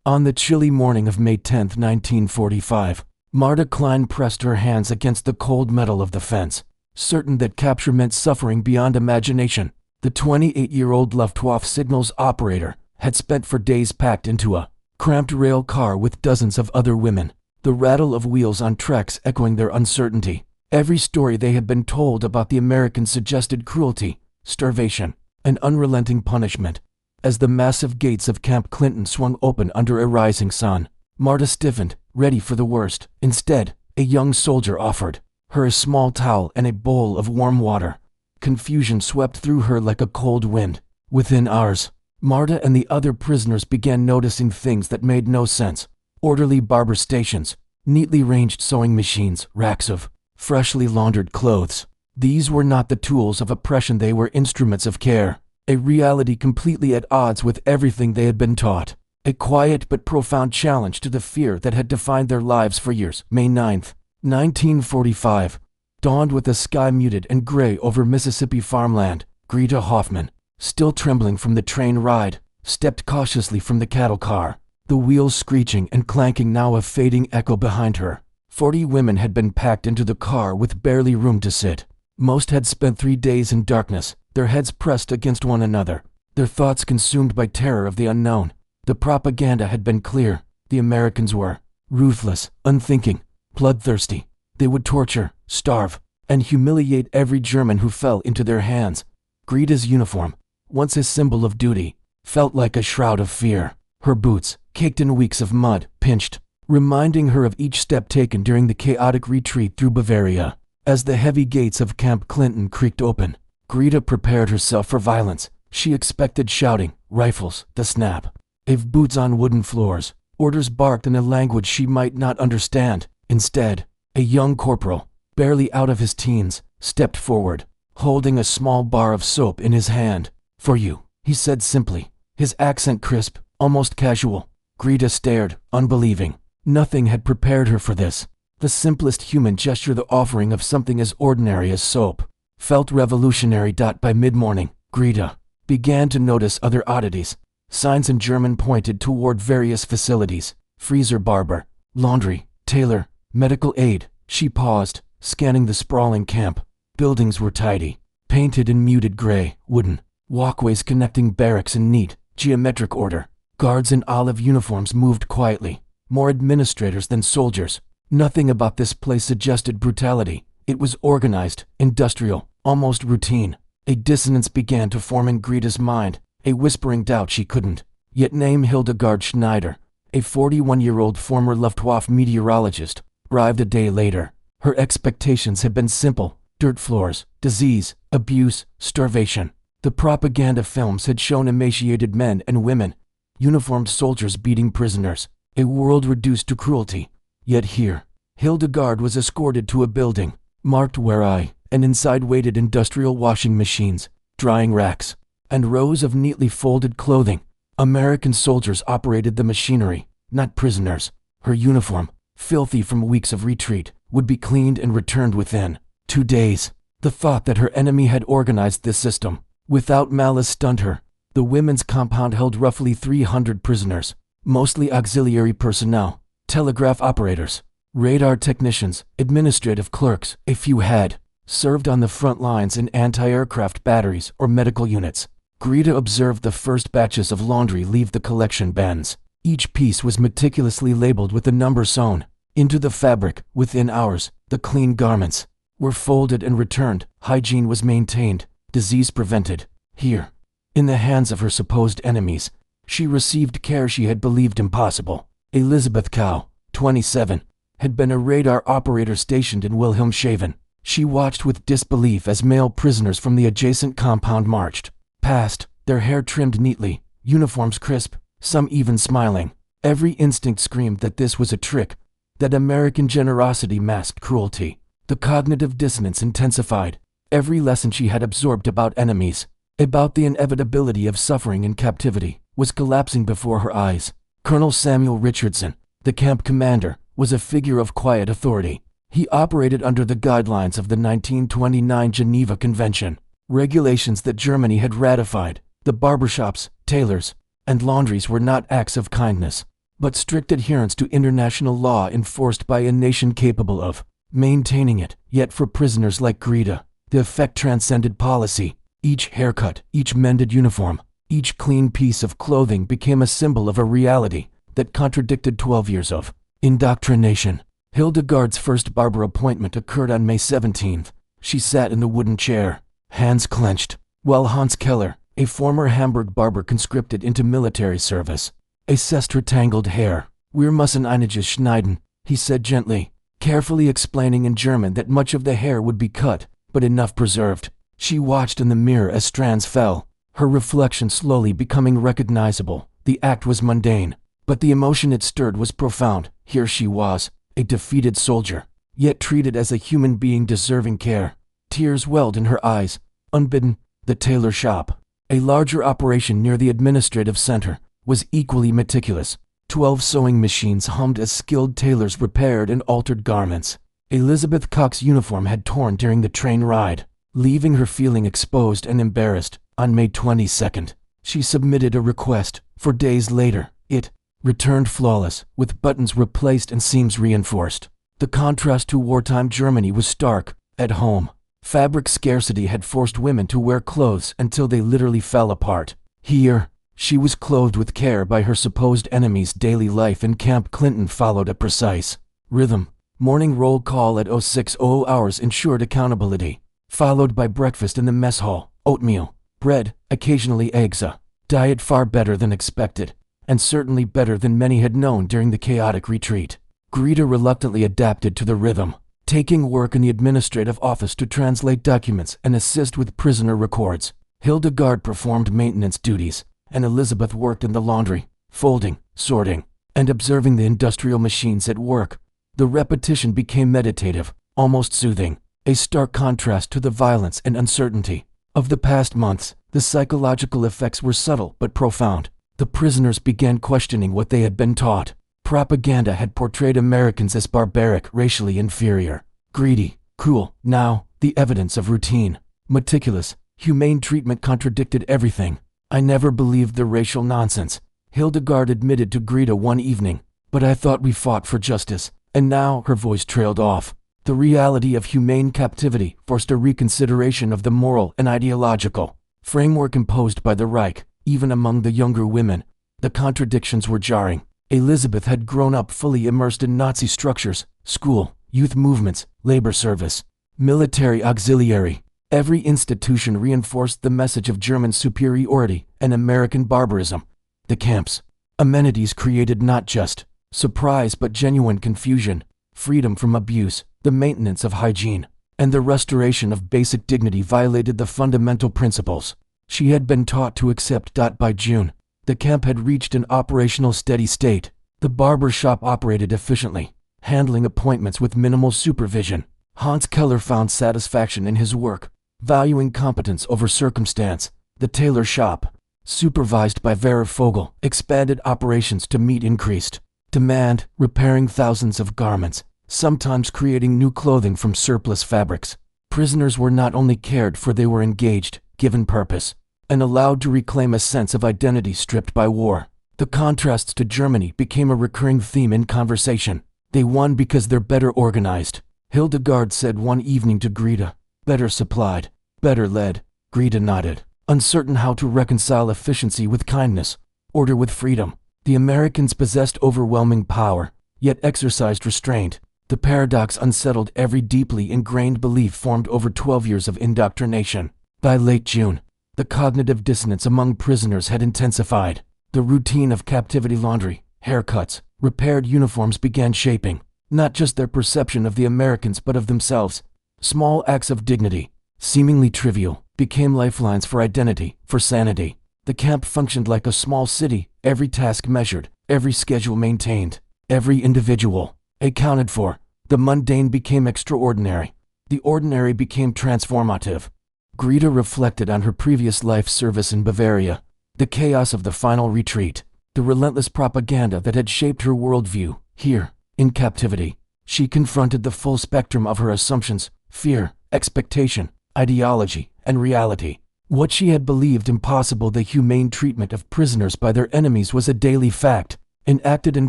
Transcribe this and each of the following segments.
On the chilly morning of May 10, 1945, Marta Klein pressed her hands against the cold metal of the fence, certain that capture meant suffering beyond imagination. The 28-year-old Luftwaffe signals operator had spent 4 days packed into a cramped rail car with dozens of other women, the rattle of wheels on tracks echoing their uncertainty. Every story they had been told about the Americans suggested cruelty, starvation, and unrelenting punishment. As the massive gates of Camp Clinton swung open under a rising sun, Marta stiffened, ready for the worst. Instead, a young soldier offered her a small towel and a bowl of warm water. Confusion swept through her like a cold wind. Within hours, Marta and the other prisoners began noticing things that made no sense. Orderly barber stations, neatly ranged sewing machines, racks of freshly laundered clothes. These were not the tools of oppression, they were instruments of care. A reality completely at odds with everything they had been taught. A quiet but profound challenge to the fear that had defined their lives for years. May 9, 1945, dawned with the sky muted and gray over Mississippi farmland. Greta Hoffman, still trembling from the train ride, stepped cautiously from the cattle car, the wheels screeching and clanking, now a fading echo behind her. 40 women had been packed into the car with barely room to sit. Most had spent 3 days in darkness, their heads pressed against one another, their thoughts consumed by terror of the unknown. The propaganda had been clear. The Americans were ruthless, unthinking, bloodthirsty. They would torture, starve, and humiliate every German who fell into their hands. Greta's uniform, once a symbol of duty, felt like a shroud of fear. Her boots, caked in weeks of mud, pinched, reminding her of each step taken during the chaotic retreat through Bavaria. As the heavy gates of Camp Clinton creaked open, Greta prepared herself for violence. She expected shouting, rifles, the snap of boots on wooden floors, orders barked in a language she might not understand. Instead, a young corporal, barely out of his teens, stepped forward, holding a small bar of soap in his hand. "For you," he said simply, his accent crisp, almost casual. Greta stared, unbelieving. Nothing had prepared her for this. The simplest human gesture, the offering of something as ordinary as soap, felt revolutionary. By mid-morning, Greta began to notice other oddities. Signs in German pointed toward various facilities: freezer, barber, laundry, tailor, medical aid. She paused, scanning the sprawling camp. Buildings were tidy, painted in muted gray, wooden walkways connecting barracks in neat, geometric order. Guards in olive uniforms moved quietly, more administrators than soldiers. Nothing about this place suggested brutality. It was organized, industrial, almost routine. A dissonance began to form in Greta's mind, a whispering doubt she couldn't yet name. Hildegard Schneider, a 41-year-old former Luftwaffe meteorologist, arrived a day later. Her expectations had been simple: dirt floors, disease, abuse, starvation. The propaganda films had shown emaciated men and women, uniformed soldiers beating prisoners, a world reduced to cruelty. Yet here, Hildegard was escorted to a building, marked WWII, and inside waited industrial washing machines, drying racks, and rows of neatly folded clothing. American soldiers operated the machinery, not prisoners. Her uniform, filthy from weeks of retreat, would be cleaned and returned within 2 days. The thought that her enemy had organized this system without malice stunned her. The women's compound held roughly 300 prisoners, mostly auxiliary personnel, telegraph operators, radar technicians, administrative clerks. A few had served on the front lines in anti-aircraft batteries or medical units. Greta observed the first batches of laundry leave the collection bins. Each piece was meticulously labeled with a number sewn into the fabric. Within hours, the clean garments were folded and returned. Hygiene was maintained, disease prevented. Here, in the hands of her supposed enemies, she received care she had believed impossible. Elizabeth Cow, 27, had been a radar operator stationed in Wilhelmshaven. She watched with disbelief as male prisoners from the adjacent compound marched past, their hair trimmed neatly, uniforms crisp, some even smiling. Every instinct screamed that this was a trick, that American generosity masked cruelty. The cognitive dissonance intensified. Every lesson she had absorbed about enemies, about the inevitability of suffering in captivity, was collapsing before her eyes. Colonel Samuel Richardson, the camp commander, was a figure of quiet authority. He operated under the guidelines of the 1929 Geneva Convention, regulations that Germany had ratified. The barbershops, tailors, and laundries were not acts of kindness. but strict adherence to international law enforced by a nation capable of maintaining it. Yet for prisoners like Greta, the effect transcended policy. Each haircut, each mended uniform, each clean piece of clothing became a symbol of a reality that contradicted 12 years of indoctrination. Hildegard's first barber appointment occurred on May 17th. She sat in the wooden chair, hands clenched, while Hans Keller, a former Hamburg barber conscripted into military service, assessed her tangled hair. "Wir müssen einiges schneiden," he said gently, carefully explaining in German that much of the hair would be cut, but enough preserved. She watched in the mirror as strands fell, her reflection slowly becoming recognizable. The act was mundane, but the emotion it stirred was profound. Here she was, a defeated soldier, yet treated as a human being deserving care. Tears welled in her eyes. Unbidden, the tailor shop, a larger operation near the administrative center, was equally meticulous. 12 sewing machines hummed as skilled tailors repaired and altered garments. Elizabeth Cox's uniform had torn during the train ride, leaving her feeling exposed and embarrassed. On May 22nd, she submitted a request. 4 days later, it returned flawless, with buttons replaced and seams reinforced. The contrast to wartime Germany was stark. At home, fabric scarcity had forced women to wear clothes until they literally fell apart. Here, she was clothed with care by her supposed enemies. Daily life in Camp Clinton followed a precise rhythm. Morning roll call at 06:00 hours ensured accountability, followed by breakfast in the mess hall, oatmeal, bread, occasionally eggs, a diet far better than expected, and certainly better than many had known during the chaotic retreat. Greta reluctantly adapted to the rhythm, taking work in the administrative office to translate documents and assist with prisoner records. Hildegard performed maintenance duties, and Elizabeth worked in the laundry, folding, sorting, and observing the industrial machines at work. The repetition became meditative, almost soothing, a stark contrast to the violence and uncertainty of the past months. The psychological effects were subtle but profound. The prisoners began questioning what they had been taught. Propaganda had portrayed Americans as barbaric, racially inferior, greedy, cruel. Now, the evidence of routine, meticulous, humane treatment contradicted everything. "I never believed the racial nonsense," Hildegard admitted to Greta one evening, "but I thought we fought for justice." And now her voice trailed off. The reality of humane captivity forced a reconsideration of the moral and ideological framework imposed by the Reich. Even among the younger women, the contradictions were jarring. Elizabeth had grown up fully immersed in Nazi structures, school, youth movements, labor service, military auxiliary. Every institution reinforced the message of German superiority and American barbarism. The camps' amenities created not just surprise but genuine confusion. Freedom from abuse, the maintenance of hygiene, and the restoration of basic dignity violated the fundamental principles she had been taught to accept. By June, the camp had reached an operational steady state. The barber shop operated efficiently, handling appointments with minimal supervision. Hans Keller found satisfaction in his work, valuing competence over circumstance. The tailor shop, supervised by Vera Fogel, expanded operations to meet increased demand, repairing thousands of garments, sometimes creating new clothing from surplus fabrics. Prisoners were not only cared for, they were engaged, given purpose, and allowed to reclaim a sense of identity stripped by war. The contrasts to Germany became a recurring theme in conversation. They won because they're better organized, Hildegard said one evening to Greta. Better supplied, better led. Greta nodded, uncertain how to reconcile efficiency with kindness, order with freedom. The Americans possessed overwhelming power, yet exercised restraint. The paradox unsettled every deeply ingrained belief formed over 12 years of indoctrination. By late June, the cognitive dissonance among prisoners had intensified. The routine of captivity laundry, haircuts, repaired uniforms began shaping not just their perception of the Americans but of themselves. Small acts of dignity, seemingly trivial, became lifelines for identity, for sanity. The camp functioned like a small city, every task measured, every schedule maintained, every individual accounted for. The mundane became extraordinary. The ordinary became transformative. Greta reflected on her previous life service in Bavaria, the chaos of the final retreat, the relentless propaganda that had shaped her worldview. Here, in captivity, she confronted the full spectrum of her assumptions, fear, expectation, ideology, and reality. What she had believed impossible, the humane treatment of prisoners by their enemies, was a daily fact. enacted in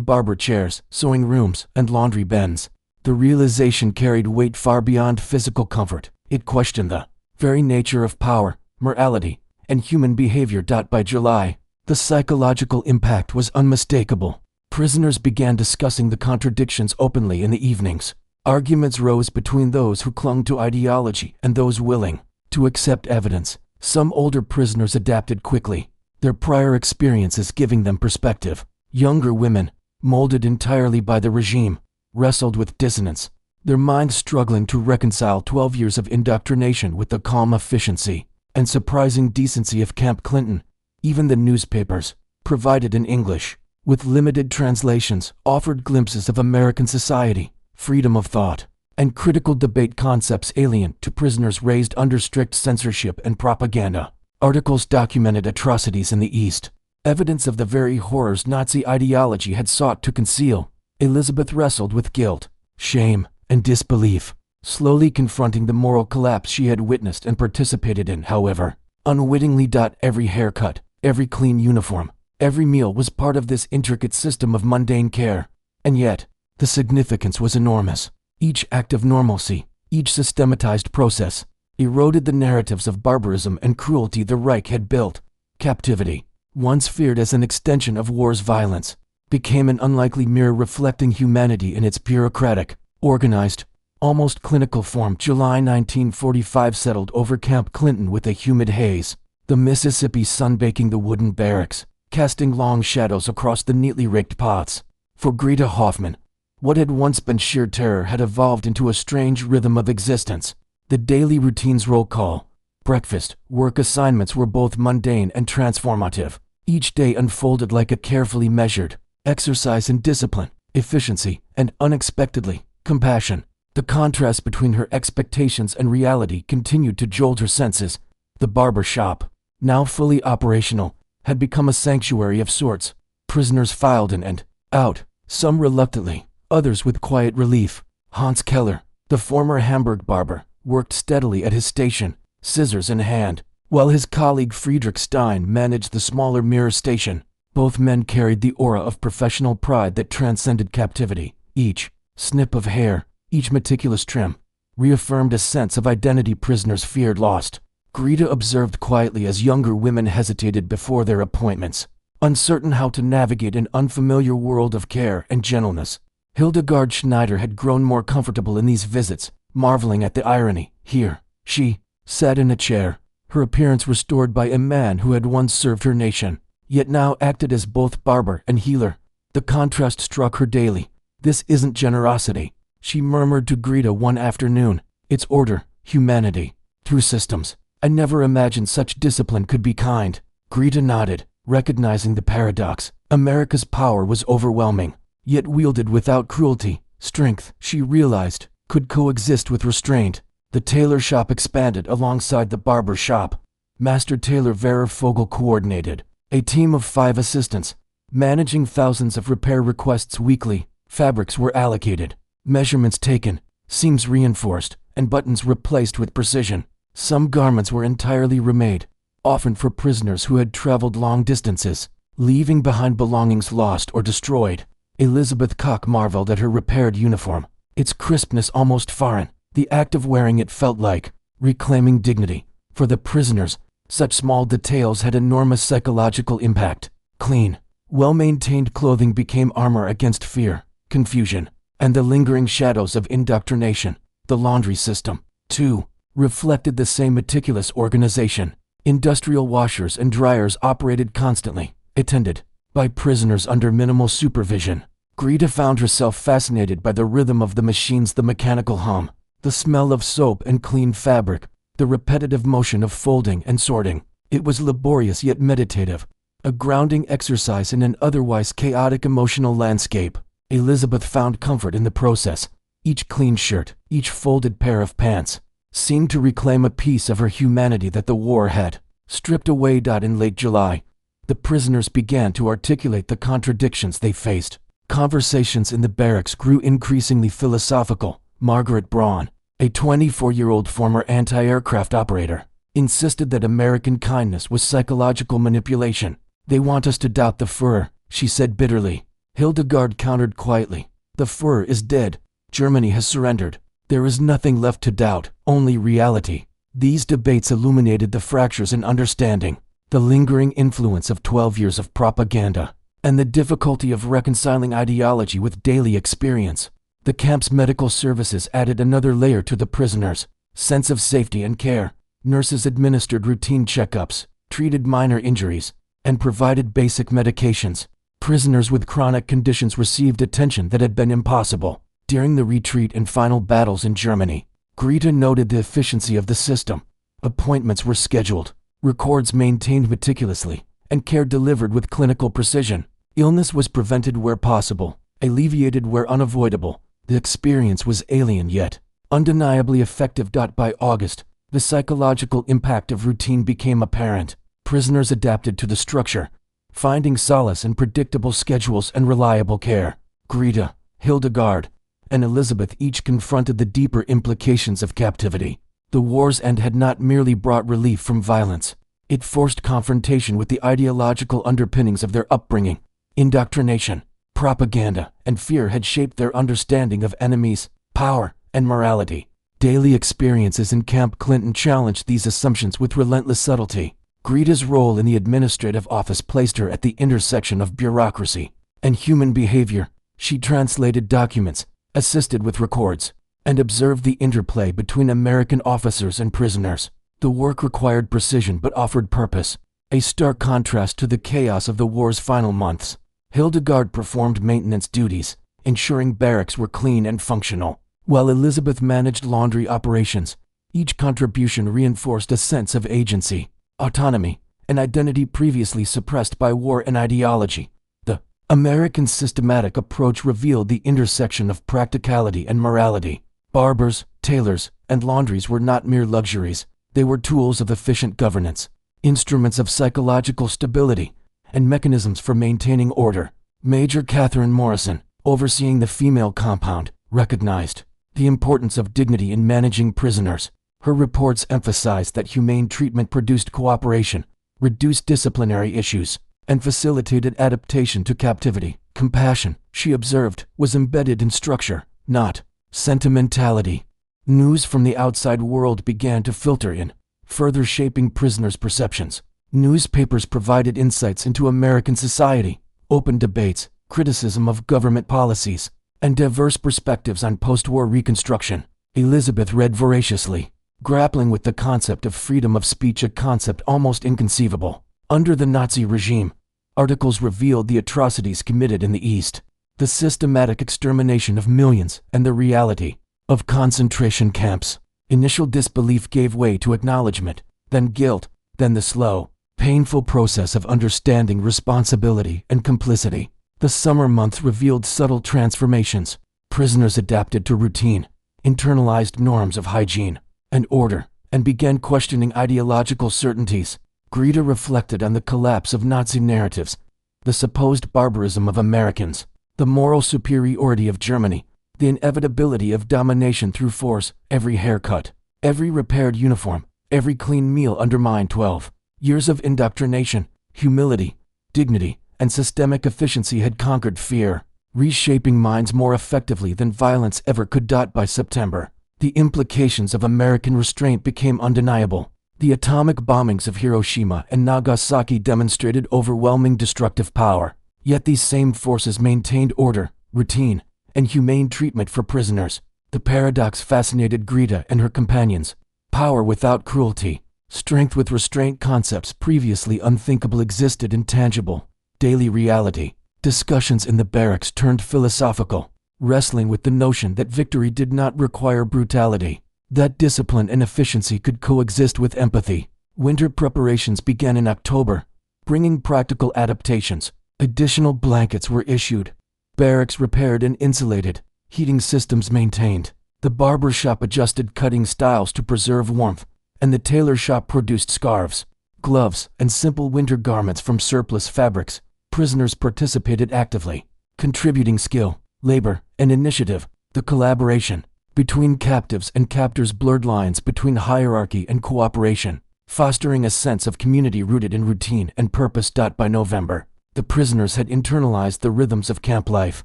barber chairs, sewing rooms, and laundry bins. The realization carried weight far beyond physical comfort. It questioned the very nature of power, morality, and human behavior. By July, the psychological impact was unmistakable. Prisoners began discussing the contradictions openly in the evenings. Arguments rose between those who clung to ideology and those willing to accept evidence. Some older prisoners adapted quickly, their prior experiences giving them perspective. Younger women, molded entirely by the regime, wrestled with dissonance, their minds struggling to reconcile 12 years of indoctrination with the calm efficiency and surprising decency of Camp Clinton. Even the newspapers, provided in English, with limited translations, offered glimpses of American society, freedom of thought, and critical debate, concepts alien to prisoners raised under strict censorship and propaganda. Articles documented atrocities in the East, evidence of the very horrors Nazi ideology had sought to conceal. Elizabeth wrestled with guilt, shame, and disbelief, slowly confronting the moral collapse she had witnessed and participated in. However, unwittingly, every haircut, every clean uniform, every meal was part of this intricate system of mundane care. And yet, the significance was enormous. Each act of normalcy, each systematized process, eroded the narratives of barbarism and cruelty the Reich had built. Captivity, once feared as an extension of war's violence, became an unlikely mirror reflecting humanity in its bureaucratic, organized, almost clinical form. July 1945 settled over Camp Clinton with a humid haze, the Mississippi sun baking the wooden barracks, casting long shadows across the neatly raked paths. For Greta Hoffman, what had once been sheer terror had evolved into a strange rhythm of existence. The daily routines, roll call, breakfast, work assignments were both mundane and transformative. Each day unfolded like a carefully measured exercise in discipline, efficiency, and, unexpectedly, compassion. The contrast between her expectations and reality continued to jolt her senses. The barber shop, now fully operational, had become a sanctuary of sorts. Prisoners filed in and out, some reluctantly, others with quiet relief. Hans Keller, the former Hamburg barber, worked steadily at his station, scissors in hand, while his colleague Friedrich Stein managed the smaller mirror station. Both men carried the aura of professional pride that transcended captivity. Each snip of hair, each meticulous trim, reaffirmed a sense of identity prisoners feared lost. Greta observed quietly as younger women hesitated before their appointments, uncertain how to navigate an unfamiliar world of care and gentleness. Hildegard Schneider had grown more comfortable in these visits, marveling at the irony. Here, she sat in a chair, her appearance restored by a man who had once served her nation, yet now acted as both barber and healer. The contrast struck her daily. "This isn't generosity," she murmured to Greta one afternoon. "It's order, humanity, through systems. I never imagined such discipline could be kind." Greta nodded, recognizing the paradox. America's power was overwhelming, yet wielded without cruelty. Strength, she realized, could coexist with restraint. The tailor shop expanded alongside the barber shop. Master Tailor Vera Fogel coordinated a team of 5 assistants, managing thousands of repair requests weekly. Fabrics were allocated, measurements taken, seams reinforced, and buttons replaced with precision. Some garments were entirely remade, often for prisoners who had traveled long distances, leaving behind belongings lost or destroyed. Elizabeth Koch marveled at her repaired uniform, its crispness almost foreign. The act of wearing it felt like reclaiming dignity. For the prisoners, such small details had enormous psychological impact. Clean, well-maintained clothing became armor against fear, confusion, and the lingering shadows of indoctrination. The laundry system, too, reflected the same meticulous organization. Industrial washers and dryers operated constantly, attended by prisoners under minimal supervision. Greta found herself fascinated by the rhythm of the machines, the mechanical hum, the smell of soap and clean fabric, the repetitive motion of folding and sorting. It was laborious yet meditative, a grounding exercise in an otherwise chaotic emotional landscape. Elizabeth found comfort in the process. Each clean shirt, each folded pair of pants, seemed to reclaim a piece of her humanity that the war had stripped away. In late July, the prisoners began to articulate the contradictions they faced. Conversations in the barracks grew increasingly philosophical. Margaret Braun, a 24-year-old former anti-aircraft operator, insisted that American kindness was psychological manipulation. "They want us to doubt the Fuhrer," she said bitterly. Hildegard countered quietly. The Führer is dead. Germany has surrendered. There is nothing left to doubt, only reality. These debates illuminated the fractures in understanding, the lingering influence of 12 years of propaganda, and the difficulty of reconciling ideology with daily experience. The camp's medical services added another layer to the prisoners' sense of safety and care. Nurses administered routine checkups, treated minor injuries, and provided basic medications. Prisoners with chronic conditions received attention that had been impossible. During the retreat and final battles in Germany, Greta noted the efficiency of the system. Appointments were scheduled, records maintained meticulously, and care delivered with clinical precision. Illness was prevented where possible, alleviated where unavoidable. The experience was alien yet undeniably effective. By August, the psychological impact of routine became apparent. Prisoners adapted to the structure, finding solace in predictable schedules and reliable care. Greta, Hildegard, and Elizabeth each confronted the deeper implications of captivity. The war's end had not merely brought relief from violence. It forced confrontation with the ideological underpinnings of their upbringing. Indoctrination, propaganda, and fear had shaped their understanding of enemies, power, and morality. Daily experiences in Camp Clinton challenged these assumptions with relentless subtlety. Greta's role in the administrative office placed her at the intersection of bureaucracy and human behavior. She translated documents, assisted with records, and observed the interplay between American officers and prisoners. The work required precision but offered purpose, a stark contrast to the chaos of the war's final months. Hildegard performed maintenance duties, ensuring barracks were clean and functional, while Elizabeth managed laundry operations. Each contribution reinforced a sense of agency, autonomy, and identity previously suppressed by war and ideology. The American systematic approach revealed the intersection of practicality and morality. Barbers, tailors, and laundries were not mere luxuries. They were tools of efficient governance, instruments of psychological stability, and mechanisms for maintaining order. Major Catherine Morrison, overseeing the female compound, recognized the importance of dignity in managing prisoners. Her reports emphasized that humane treatment produced cooperation, reduced disciplinary issues, and facilitated adaptation to captivity. Compassion, she observed, was embedded in structure, not sentimentality. News from the outside world began to filter in, further shaping prisoners' perceptions. Newspapers provided insights into American society, open debates, criticism of government policies, and diverse perspectives on post-war reconstruction. Elizabeth read voraciously, grappling with the concept of freedom of speech, a concept almost inconceivable under the Nazi regime. Articles revealed the atrocities committed in the East, the systematic extermination of millions, and the reality of concentration camps. Initial disbelief gave way to acknowledgement, then guilt, then the slow, painful process of understanding responsibility and complicity. The summer months revealed subtle transformations. Prisoners adapted to routine, internalized norms of hygiene and order, and began questioning ideological certainties. Greta reflected on the collapse of Nazi narratives, the supposed barbarism of Americans, the moral superiority of Germany, the inevitability of domination through force. Every haircut, every repaired uniform, every clean meal undermined 12 years of indoctrination. Humility, dignity, and systemic efficiency had conquered fear, reshaping minds more effectively than violence ever could. By September, the implications of American restraint became undeniable. The atomic bombings of Hiroshima and Nagasaki demonstrated overwhelming destructive power. Yet these same forces maintained order, routine, and humane treatment for prisoners. The paradox fascinated Greta and her companions. Power without cruelty, strength with restraint, concepts previously unthinkable existed in tangible, daily reality. Discussions in the barracks turned philosophical, wrestling with the notion that victory did not require brutality, that discipline and efficiency could coexist with empathy. Winter preparations began in October, bringing practical adaptations. Additional blankets were issued, barracks repaired and insulated, heating systems maintained. The barber shop adjusted cutting styles to preserve warmth, and the tailor shop produced scarves, gloves, and simple winter garments from surplus fabrics. Prisoners participated actively, contributing skill, labor, and initiative. The collaboration between captives and captors blurred lines between hierarchy and cooperation, fostering a sense of community rooted in routine and purpose. By November, The prisoners had internalized the rhythms of camp life.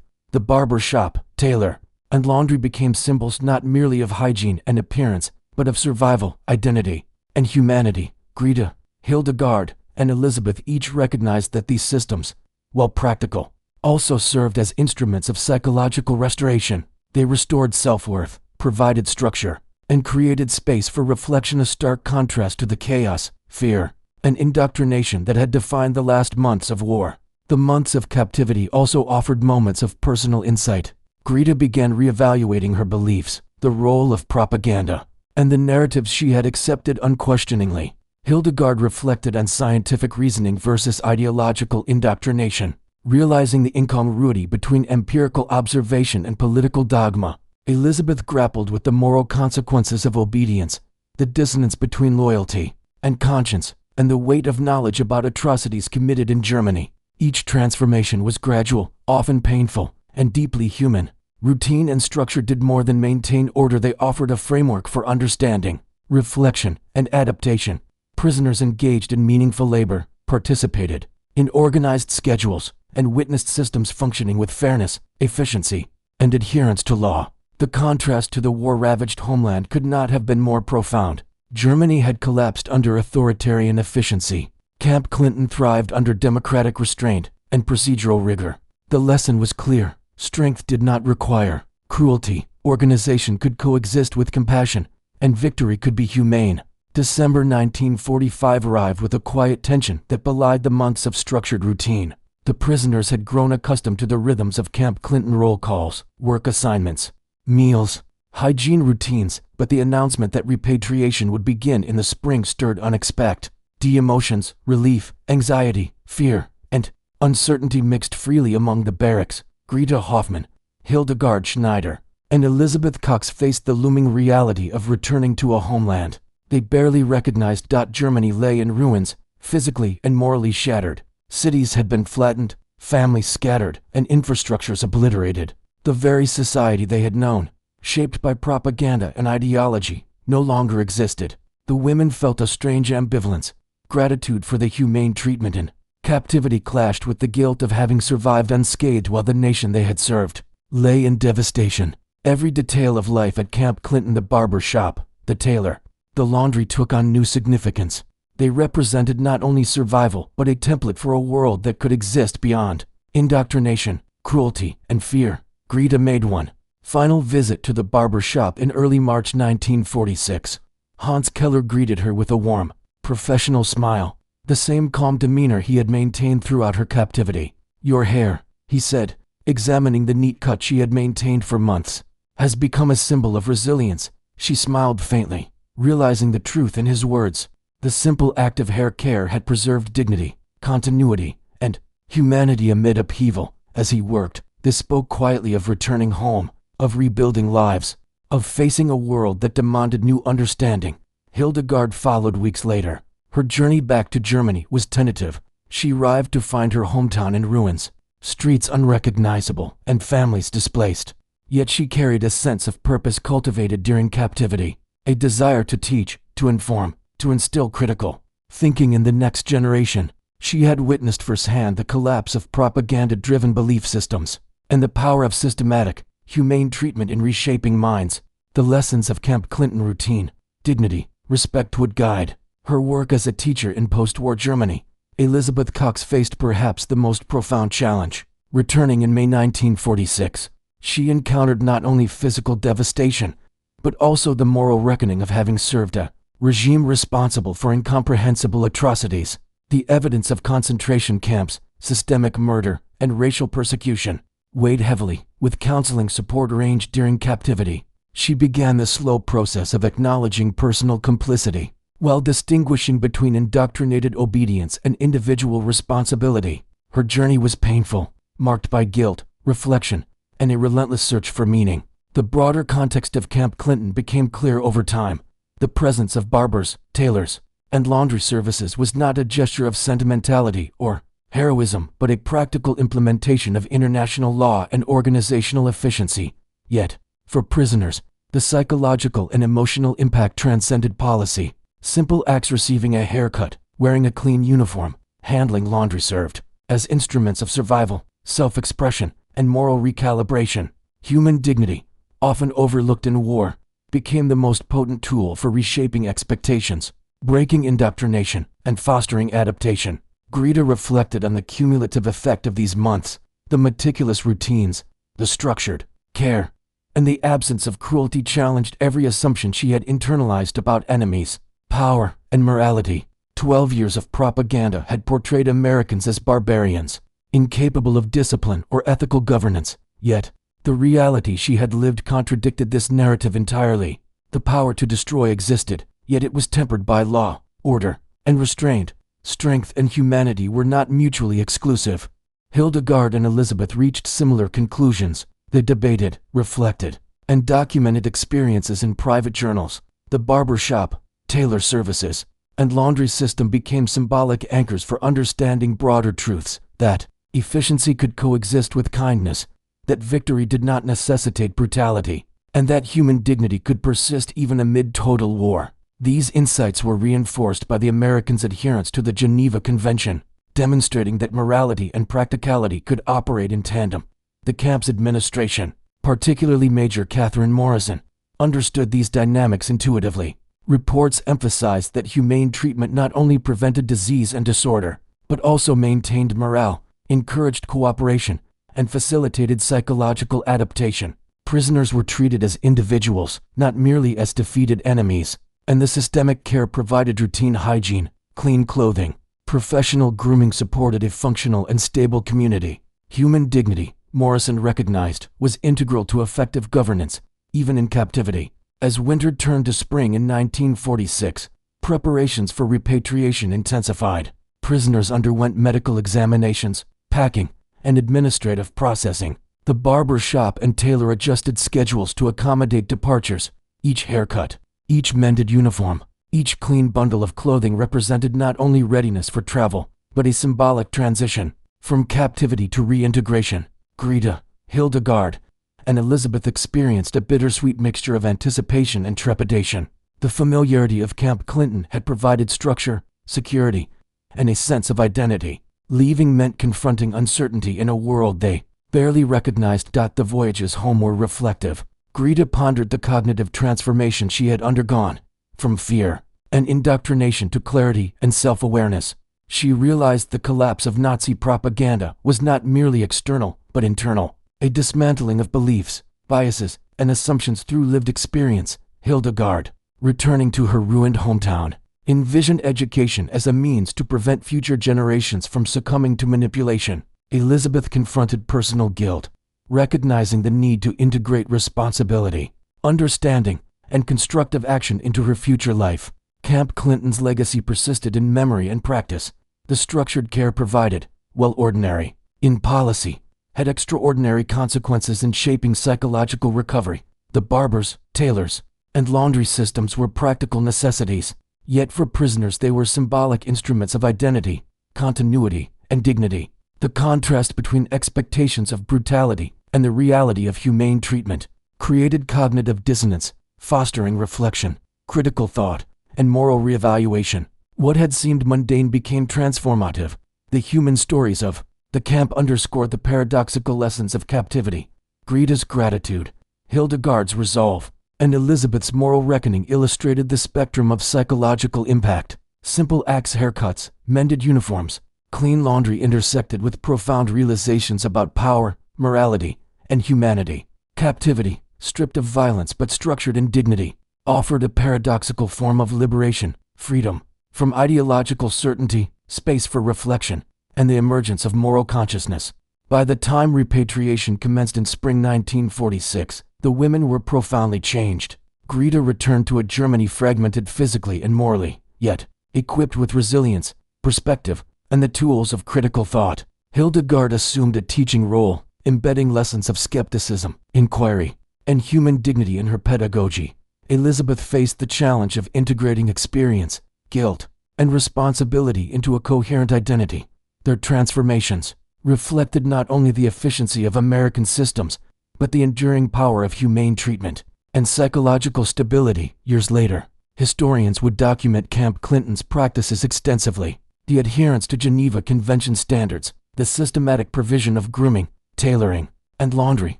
The barber shop, tailor, and laundry became symbols not merely of hygiene and appearance, but of survival, identity, and humanity. Greta, Hildegard, and Elizabeth each recognized that these systems, while practical, also served as instruments of psychological restoration. They restored self-worth, provided structure, and created space for reflection, a stark contrast to the chaos, fear, and indoctrination that had defined the last months of war. The months of captivity also offered moments of personal insight. Greta began reevaluating her beliefs, the role of propaganda, and the narratives she had accepted unquestioningly. Hildegard reflected on scientific reasoning versus ideological indoctrination, realizing the incongruity between empirical observation and political dogma. Elizabeth grappled with the moral consequences of obedience, the dissonance between loyalty and conscience, and the weight of knowledge about atrocities committed in Germany. Each transformation was gradual, often painful, and deeply human. Routine and structure did more than maintain order, they offered a framework for understanding, reflection, and adaptation. Prisoners engaged in meaningful labor, participated in organized schedules, and witnessed systems functioning with fairness, efficiency, and adherence to law. The contrast to the war-ravaged homeland could not have been more profound. Germany had collapsed under authoritarian efficiency. Camp Clinton thrived under democratic restraint and procedural rigor. The lesson was clear. Strength did not require cruelty. Organization could coexist with compassion, and victory could be humane. December 1945 arrived with a quiet tension that belied the months of structured routine. The prisoners had grown accustomed to the rhythms of Camp Clinton roll calls, work assignments, meals, hygiene routines, but the announcement that repatriation would begin in the spring stirred unexpected emotions, relief, anxiety, fear, and uncertainty mixed freely among the barracks. Greta Hoffmann, Hildegard Schneider, and Elizabeth Cox faced the looming reality of returning to a homeland. They barely recognized Germany lay in ruins, physically and morally shattered. Cities had been flattened, families scattered, and infrastructures obliterated. The very society they had known, shaped by propaganda and ideology, no longer existed. The women felt a strange ambivalence. Gratitude for the humane treatment in captivity clashed with the guilt of having survived unscathed while the nation they had served lay in devastation. Every detail of life at Camp Clinton, the barber shop, the tailor, the laundry, took on new significance. They represented not only survival, but a template for a world that could exist beyond indoctrination, cruelty, and fear. Greta made one final visit to the barber shop in early March 1946. Hans Keller greeted her with a warm, professional smile, the same calm demeanor he had maintained throughout her captivity. "Your hair," he said, examining the neat cut she had maintained for months, "has become a symbol of resilience." She smiled faintly, realizing the truth in his words. The simple act of hair care had preserved dignity, continuity, and humanity amid upheaval. As he worked, this spoke quietly of returning home, of rebuilding lives, of facing a world that demanded new understanding. Hildegard followed weeks later. Her journey back to Germany was tentative. She arrived to find her hometown in ruins, streets unrecognizable, and families displaced. Yet she carried a sense of purpose cultivated during captivity, a desire to teach, to inform, to instill critical thinking in the next generation. She had witnessed firsthand the collapse of propaganda-driven belief systems, and the power of systematic, humane treatment in reshaping minds. The lessons of Camp Clinton routine, dignity, respect would guide her work as a teacher in post-war Germany. Elizabeth Cox faced perhaps the most profound challenge. Returning in May 1946, she encountered not only physical devastation, but also the moral reckoning of having served a regime responsible for incomprehensible atrocities. The evidence of concentration camps, systemic murder, and racial persecution weighed heavily. With counseling support arranged during captivity, she began the slow process of acknowledging personal complicity, while distinguishing between indoctrinated obedience and individual responsibility. Her journey was painful, marked by guilt, reflection, and a relentless search for meaning. The broader context of Camp Clinton became clear over time. The presence of barbers, tailors, and laundry services was not a gesture of sentimentality or heroism, but a practical implementation of international law and organizational efficiency. Yet, for prisoners, the psychological and emotional impact transcended policy. Simple acts, receiving a haircut, wearing a clean uniform, handling laundry, served as instruments of survival, self-expression, and moral recalibration. Human dignity, often overlooked in war, became the most potent tool for reshaping expectations, breaking indoctrination, and fostering adaptation. Greta reflected on the cumulative effect of these months, the meticulous routines, the structured care, and the absence of cruelty challenged every assumption she had internalized about enemies, power, and morality. 12 years of propaganda had portrayed Americans as barbarians, incapable of discipline or ethical governance, yet the reality she had lived contradicted this narrative entirely. The power to destroy existed, yet it was tempered by law, order, and restraint. Strength and humanity were not mutually exclusive. Hildegard and Elizabeth reached similar conclusions. They debated, reflected, and documented experiences in private journals. The barber shop, tailor services, and laundry system became symbolic anchors for understanding broader truths, that efficiency could coexist with kindness, that victory did not necessitate brutality, and that human dignity could persist even amid total war. These insights were reinforced by the Americans' adherence to the Geneva Convention, demonstrating that morality and practicality could operate in tandem. The camp's administration, particularly Major Catherine Morrison, understood these dynamics intuitively. Reports emphasized that humane treatment not only prevented disease and disorder, but also maintained morale, encouraged cooperation, and facilitated psychological adaptation. Prisoners were treated as individuals, not merely as defeated enemies, and the systemic care provided routine hygiene, clean clothing, professional grooming supported a functional and stable community. Human dignity, Morrison recognized, was integral to effective governance, even in captivity. As winter turned to spring in 1946, preparations for repatriation intensified. Prisoners underwent medical examinations, packing, and administrative processing. The barber shop and tailor adjusted schedules to accommodate departures. Each haircut, each mended uniform, each clean bundle of clothing represented not only readiness for travel, but a symbolic transition from captivity to reintegration. Greta, Hildegard, and Elizabeth experienced a bittersweet mixture of anticipation and trepidation. The familiarity of Camp Clinton had provided structure, security, and a sense of identity. Leaving meant confronting uncertainty in a world they barely recognized. The voyages home were reflective. Greta pondered the cognitive transformation she had undergone, from fear and indoctrination to clarity and self-awareness. She realized the collapse of Nazi propaganda was not merely external, but internal. A dismantling of beliefs, biases, and assumptions through lived experience. Hildegard, returning to her ruined hometown, envisioned education as a means to prevent future generations from succumbing to manipulation. Elizabeth confronted personal guilt, recognizing the need to integrate responsibility, understanding, and constructive action into her future life. Camp Clinton's legacy persisted in memory and practice. The structured care provided, while ordinary in policy, had extraordinary consequences in shaping psychological recovery. The barbers, tailors, and laundry systems were practical necessities, yet for prisoners they were symbolic instruments of identity, continuity, and dignity. The contrast between expectations of brutality and the reality of humane treatment created cognitive dissonance, fostering reflection, critical thought, and moral reevaluation. What had seemed mundane became transformative. The human stories of the camp underscored the paradoxical lessons of captivity. Greta's gratitude, Hildegard's resolve, and Elizabeth's moral reckoning illustrated the spectrum of psychological impact. Simple axe haircuts, mended uniforms, clean laundry intersected with profound realizations about power, morality, and humanity. Captivity, stripped of violence but structured in dignity, offered a paradoxical form of liberation, freedom from ideological certainty, space for reflection, and the emergence of moral consciousness. By the time repatriation commenced in spring 1946, the women were profoundly changed. Greta returned to a Germany fragmented physically and morally, yet equipped with resilience, perspective, and the tools of critical thought. Hildegard assumed a teaching role, embedding lessons of skepticism, inquiry, and human dignity in her pedagogy. Elizabeth faced the challenge of integrating experience, guilt, and responsibility into a coherent identity. Their transformations reflected not only the efficiency of American systems, but the enduring power of humane treatment and psychological stability. Years later, historians would document Camp Clinton's practices extensively. The adherence to Geneva Convention standards, the systematic provision of grooming, tailoring, and laundry,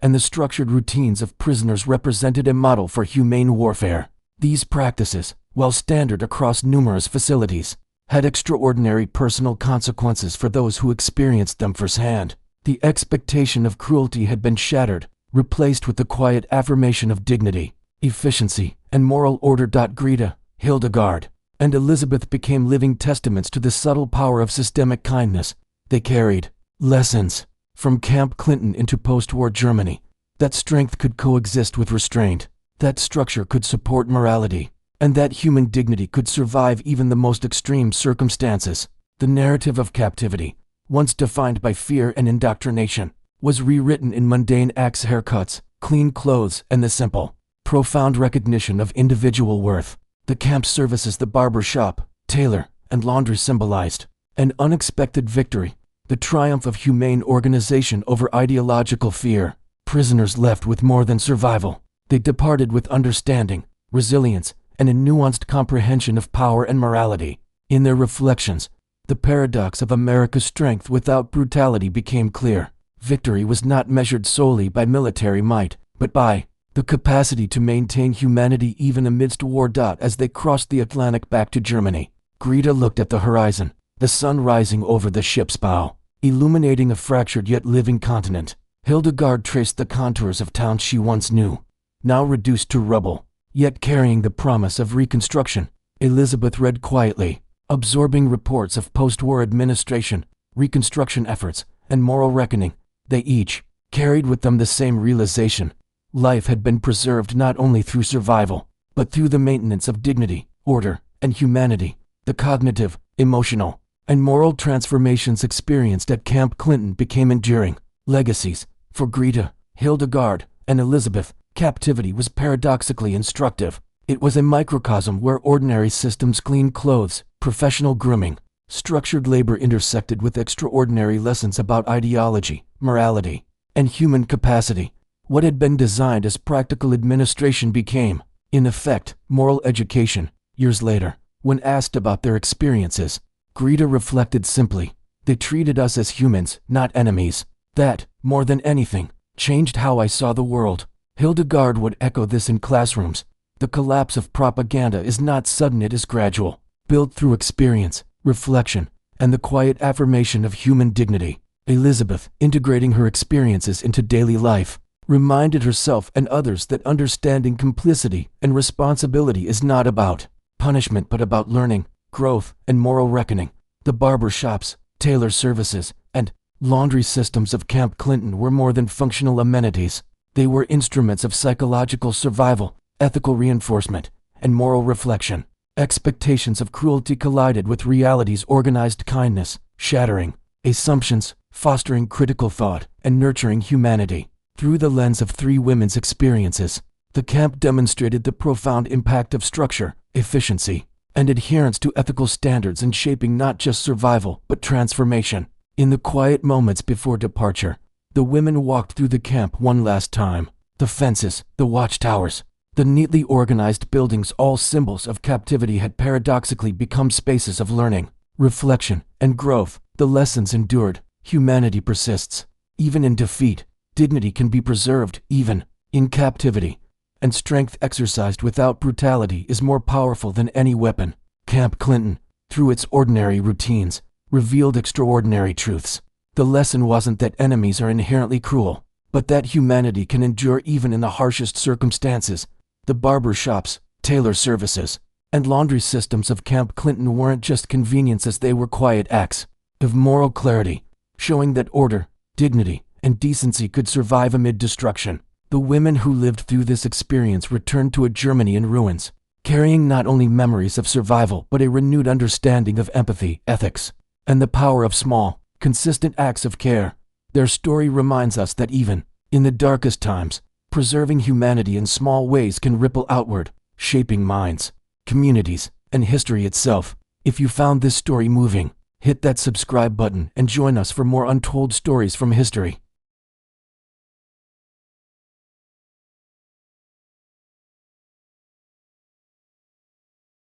and the structured routines of prisoners represented a model for humane warfare. These practices, while standard across numerous facilities, had extraordinary personal consequences for those who experienced them firsthand. The expectation of cruelty had been shattered, replaced with the quiet affirmation of dignity, efficiency, and moral order. Greta, Hildegard, and Elizabeth became living testaments to the subtle power of systemic kindness. They carried lessons from Camp Clinton into post-war Germany, that strength could coexist with restraint, that structure could support morality, and that human dignity could survive even the most extreme circumstances. The narrative of captivity, once defined by fear and indoctrination, was rewritten in mundane acts: haircuts, clean clothes, and the simple, profound recognition of individual worth. The camp services, the barber shop, tailor, and laundry symbolized an unexpected victory, the triumph of humane organization over ideological fear. Prisoners left with more than survival. They departed with understanding, resilience, and a nuanced comprehension of power and morality. In their reflections, the paradox of America's strength without brutality became clear. Victory was not measured solely by military might, but by the capacity to maintain humanity even amidst war. As they crossed the Atlantic back to Germany, Greta looked at the horizon, the sun rising over the ship's bow, illuminating a fractured yet living continent. Hildegard traced the contours of towns she once knew, now reduced to rubble, yet carrying the promise of reconstruction. Elizabeth read quietly, absorbing reports of post-war administration, reconstruction efforts, and moral reckoning. They each carried with them the same realization: life had been preserved not only through survival, but through the maintenance of dignity, order, and humanity. The cognitive, emotional, and moral transformations experienced at Camp Clinton became enduring legacies. For Greta, Hildegard, and Elizabeth, captivity was paradoxically instructive. It was a microcosm where ordinary systems, clean clothes, professional grooming, structured labor intersected with extraordinary lessons about ideology, morality, and human capacity. What had been designed as practical administration became, in effect, moral education. Years later, when asked about their experiences, Greta reflected simply: they treated us as humans, not enemies. That, more than anything, changed how I saw the world. Hildegard would echo this in classrooms: the collapse of propaganda is not sudden, it is gradual, built through experience, reflection, and the quiet affirmation of human dignity. Elizabeth, integrating her experiences into daily life, reminded herself and others that understanding complicity and responsibility is not about punishment but about learning, growth, and moral reckoning. The barber shops, tailor services, and laundry systems of Camp Clinton were more than functional amenities. They were instruments of psychological survival, ethical reinforcement, and moral reflection. Expectations of cruelty collided with reality's organized kindness, shattering assumptions, fostering critical thought, and nurturing humanity. Through the lens of three women's experiences, the camp demonstrated the profound impact of structure, efficiency, and adherence to ethical standards in shaping not just survival but transformation. In the quiet moments before departure, the women walked through the camp one last time. The fences, the watchtowers, the neatly organized buildings, all symbols of captivity, had paradoxically become spaces of learning, reflection, and growth. The lessons endured. Humanity persists. Even in defeat, dignity can be preserved, even in captivity. And strength exercised without brutality is more powerful than any weapon. Camp Clinton, through its ordinary routines, revealed extraordinary truths. The lesson wasn't that enemies are inherently cruel, but that humanity can endure even in the harshest circumstances. The barber shops, tailor services, and laundry systems of Camp Clinton weren't just conveniences, they were quiet acts of moral clarity, showing that order, dignity, and decency could survive amid destruction. The women who lived through this experience returned to a Germany in ruins, carrying not only memories of survival but a renewed understanding of empathy, ethics, and the power of small, consistent acts of care. Their story reminds us that even in the darkest times, preserving humanity in small ways can ripple outward, shaping minds, communities, and history itself. If you found this story moving, hit that subscribe button and join us for more untold stories from history.